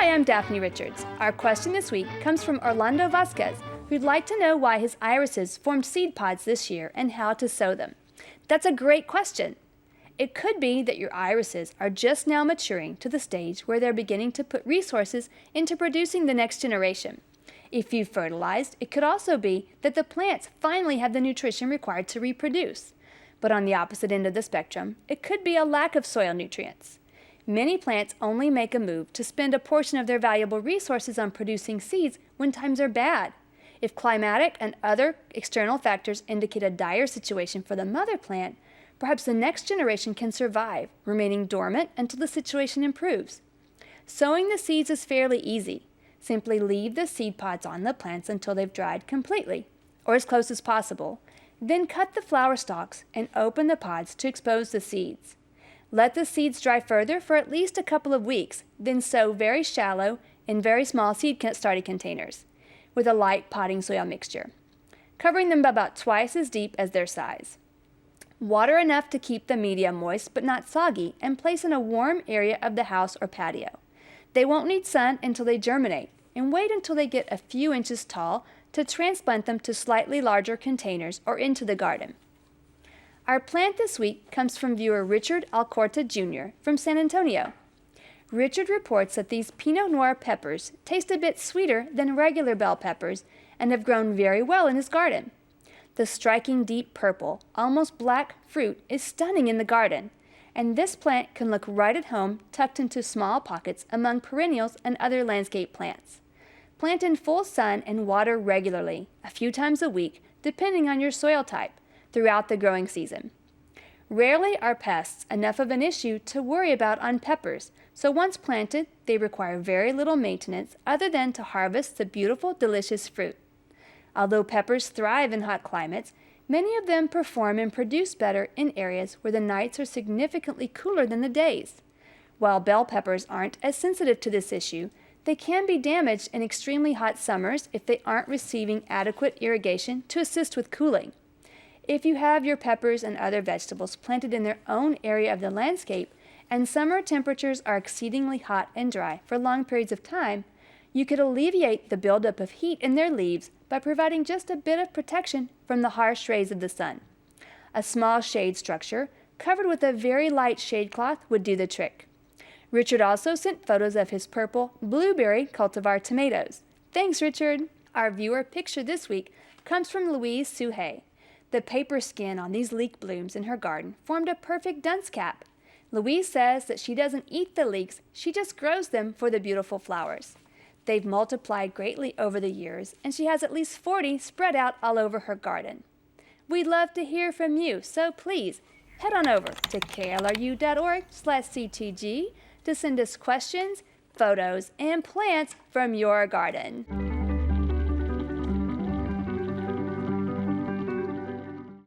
Hi, I'm Daphne Richards. Our question this week comes from Orlando Vasquez, who'd like to know why his irises formed seed pods this year and how to sow them. That's a great question. It could be that your irises are just now maturing to the stage where they're beginning to put resources into producing the next generation. If you've fertilized, it could also be that the plants finally have the nutrition required to reproduce. But on the opposite end of the spectrum, it could be a lack of soil nutrients. Many plants only make a move to spend a portion of their valuable resources on producing seeds when times are bad. If climatic and other external factors indicate a dire situation for the mother plant, perhaps the next generation can survive, remaining dormant until the situation improves. Sowing the seeds is fairly easy. Simply leave the seed pods on the plants until they've dried completely, or as close as possible. Then cut the flower stalks and open the pods to expose the seeds. Let the seeds dry further for at least a couple of weeks, then sow very shallow in very small seed starting containers with a light potting soil mixture, covering them about twice as deep as their size. Water enough to keep the media moist but not soggy, and place in a warm area of the house or patio. They won't need sun until they germinate, and wait until they get a few inches tall to transplant them to slightly larger containers or into the garden. Our plant this week comes from viewer Richard Alcorta Jr. from San Antonio. Richard reports that these Pinot Noir peppers taste a bit sweeter than regular bell peppers and have grown very well in his garden. The striking deep purple, almost black fruit is stunning in the garden, and this plant can look right at home tucked into small pockets among perennials and other landscape plants. Plant in full sun and water regularly, a few times a week, depending on your soil type, throughout the growing season. Rarely are pests enough of an issue to worry about on peppers, so once planted, they require very little maintenance other than to harvest the beautiful, delicious fruit. Although peppers thrive in hot climates, many of them perform and produce better in areas where the nights are significantly cooler than the days. While bell peppers aren't as sensitive to this issue, they can be damaged in extremely hot summers if they aren't receiving adequate irrigation to assist with cooling. If you have your peppers and other vegetables planted in their own area of the landscape, and summer temperatures are exceedingly hot and dry for long periods of time, you could alleviate the buildup of heat in their leaves by providing just a bit of protection from the harsh rays of the sun. A small shade structure covered with a very light shade cloth would do the trick. Richard also sent photos of his purple blueberry cultivar tomatoes. Thanks, Richard! Our viewer picture this week comes from Louise Suhay. The paper skin on these leek blooms in her garden formed a perfect dunce cap. Louise says that she doesn't eat the leeks, she just grows them for the beautiful flowers. They've multiplied greatly over the years, and she has at least 40 spread out all over her garden. We'd love to hear from you, so please head on over to klru.org/ctg to send us questions, photos, and plants from your garden.